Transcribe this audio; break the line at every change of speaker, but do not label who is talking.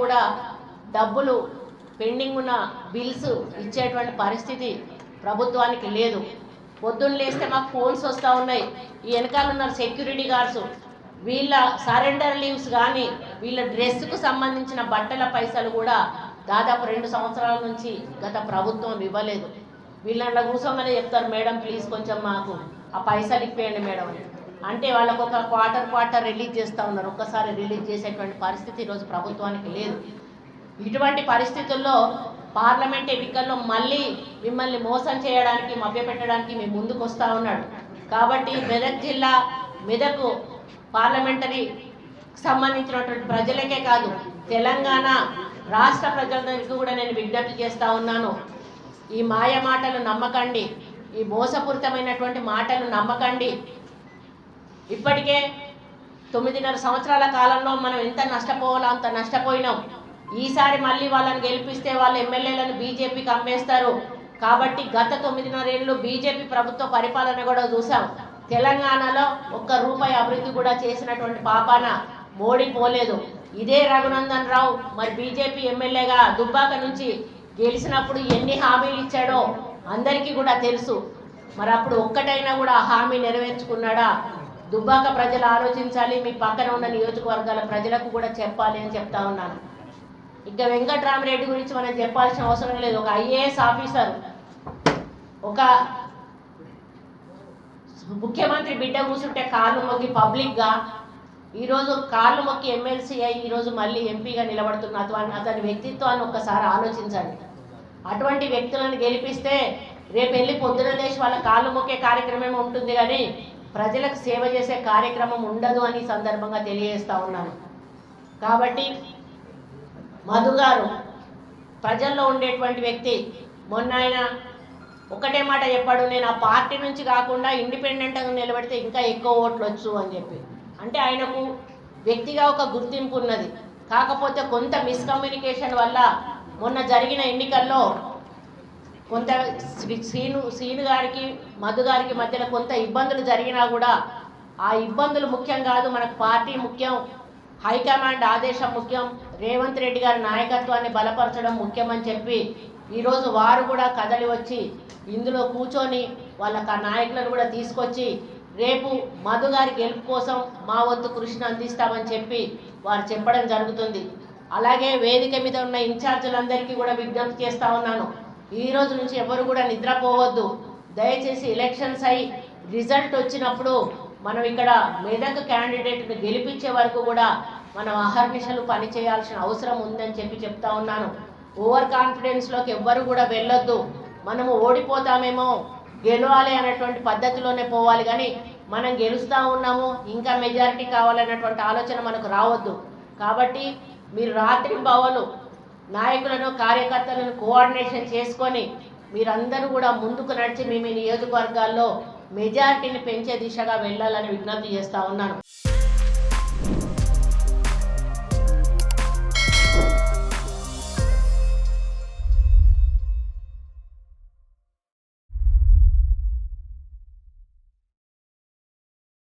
కూడా డబ్బులు పెండింగ్ ఉన్న బిల్స్ ఇచ్చేటువంటి పరిస్థితి ప్రభుత్వానికి లేదు. పొద్దున్న లేస్తే మాకు ఫోన్స్ వస్తూ ఉన్నాయి. ఈ వెనకాల ఉన్న సెక్యూరిటీ గార్డ్స్ వీళ్ళ సరెండర్ లీవ్స్ కానీ వీళ్ళ డ్రెస్కు సంబంధించిన బట్టల పైసలు కూడా దాదాపు 2 సంవత్సరాల నుంచి గత ప్రభుత్వం ఇవ్వలేదు. వీళ్ళ కూర్చోగానే చెప్తారు, మేడం ప్లీజ్ కొంచెం మాకు ఆ పైసలు ఇప్పేయండి మేడం అని. అంటే వాళ్ళకు ఒక క్వార్టర్ రిలీజ్ చేస్తూ ఉన్నారు. ఒక్కసారి రిలీజ్ చేసేటువంటి పరిస్థితి ఈరోజు ప్రభుత్వానికి లేదు. ఇటువంటి పరిస్థితుల్లో పార్లమెంట్ ఎన్నికల్లో మళ్ళీ మిమ్మల్ని మోసం చేయడానికి, మభ్యపెట్టడానికి మేము ముందుకు వస్తూ ఉన్నాడు. కాబట్టి మెదక్ జిల్లా, మెదక్ పార్లమెంటరీ సంబంధించినటువంటి ప్రజలకే కాదు, తెలంగాణ రాష్ట్ర ప్రజలందరికీ కూడా నేను విజ్ఞప్తి చేస్తూ ఉన్నాను. ఈ మాయ మాటలు నమ్మకండి, ఈ మోసపూరితమైనటువంటి మాటలు నమ్మకండి. ఇప్పటికే 9.5 సంవత్సరాల కాలంలో మనం ఎంత నష్టపోవాలో అంత నష్టపోయినాం. ఈసారి మళ్ళీ వాళ్ళని గెలిపిస్తే వాళ్ళ ఎమ్మెల్యేలను బీజేపీకి అమ్మేస్తారు. కాబట్టి గత 9.5 ఏళ్ళు బీజేపీ ప్రభుత్వ పరిపాలన కూడా చూసాం. తెలంగాణలో ఒక్క రూపాయి అభివృద్ధి కూడా చేసినటువంటి పాపాన మోడీ పోలేదు. ఇదే రఘునందన్ రావు మరి బీజేపీ ఎమ్మెల్యేగా దుబ్బాక నుంచి గెలిచినప్పుడు ఎన్ని హామీలు ఇచ్చాడో అందరికీ కూడా తెలుసు. మరి అప్పుడు ఒక్కటైనా కూడా ఆ హామీ నెరవేర్చుకున్నాడా? దుబ్బాక ప్రజలు ఆలోచించాలి, మీ పక్కన ఉన్న నియోజకవర్గాల ప్రజలకు కూడా చెప్పాలి అని చెప్తా ఉన్నాను. ఇక వెంకట్రామరెడ్డి గురించి మనం చెప్పాల్సిన అవసరం లేదు. ఒక ఐఏఎస్ ఆఫీసర్, ఒక ముఖ్యమంత్రి బిడ్డ కూర్చుంటే కాళ్ళు మొక్కి పబ్లిక్గా, ఈరోజు కాళ్ళు మొక్కి ఎమ్మెల్సీ అయ్యి ఈరోజు మళ్ళీ ఎంపీగా నిలబడుతున్న అతని వ్యక్తిత్వాన్ని ఒక్కసారి ఆలోచించండి. అటువంటి వ్యక్తులను గెలిపిస్తే రేపు వెళ్ళి పొద్దున లేచి వాళ్ళ కాళ్ళు మొక్కే కార్యక్రమం ఉంటుంది, కానీ ప్రజలకు సేవ చేసే కార్యక్రమం ఉండదు అని సందర్భంగా తెలియజేస్తూ ఉన్నాను. కాబట్టి మధు గారు ప్రజల్లో ఉండేటువంటి వ్యక్తి. మొన్న ఆయన ఒకటే మాట చెప్పాడు, నేను ఆ పార్టీ నుంచి కాకుండా ఇండిపెండెంట్గా నిలబడితే ఇంకా ఎక్కువ ఓట్లు వచ్చు అని చెప్పి. అంటే ఆయనకు వ్యక్తిగా ఒక గుర్తింపు ఉన్నది. కాకపోతే కొంత మిస్కమ్యూనికేషన్ వల్ల మొన్న జరిగిన ఎన్నికల్లో కొంత శ్రీను గారికి మధు గారికి మధ్యలో కొంత ఇబ్బందులు జరిగినా కూడా ఆ ఇబ్బందులు ముఖ్యం కాదు, మనకు పార్టీ ముఖ్యం, హైకమాండ్ ఆదేశం ముఖ్యం, రేవంత్ రెడ్డి గారి నాయకత్వాన్ని బలపరచడం ముఖ్యమని చెప్పి ఈరోజు వారు కూడా కదలి వచ్చి ఇందులో కూర్చొని వాళ్ళ నాయకులను కూడా తీసుకొచ్చి రేపు మధు గారి గెలుపు కోసం మా వంతు కృషిని అందిస్తామని చెప్పి వారు చెప్పడం జరుగుతుంది. అలాగే వేదిక మీద ఉన్న ఇన్ఛార్జీలందరికీ కూడా విజ్ఞప్తి చేస్తూ ఉన్నాను, ఈ రోజు నుంచి ఎవరు కూడా నిద్రపోవద్దు. దయచేసి ఎలక్షన్స్ అయి రిజల్ట్ వచ్చినప్పుడు మనం ఇక్కడ మెదక్ క్యాండిడేట్ని గెలిపించే వరకు కూడా మనం అహర్నిశలు పనిచేయాల్సిన అవసరం ఉందని చెప్పి చెప్తా ఉన్నాను. ఓవర్ కాన్ఫిడెన్స్లోకి ఎవ్వరు కూడా వెళ్ళొద్దు. మనము ఓడిపోతామేమో, గెలవాలి అనేటువంటి పద్ధతిలోనే పోవాలి, కానీ మనం గెలుస్తూ ఉన్నాము ఇంకా మెజారిటీ కావాలనేటువంటి ఆలోచన మనకు రావద్దు. కాబట్టి మీరు రాత్రింబవలు నాయకులను, కార్యకర్తలను కోఆర్డినేషన్ చేసుకొని మీరందరూ కూడా ముందుకు నడిచి మీ నియోజకవర్గాల్లో మెజారిటీని పెంచే దిశగా వెళ్ళాలని విజ్ఞప్తి చేస్తూ ఉన్నాను.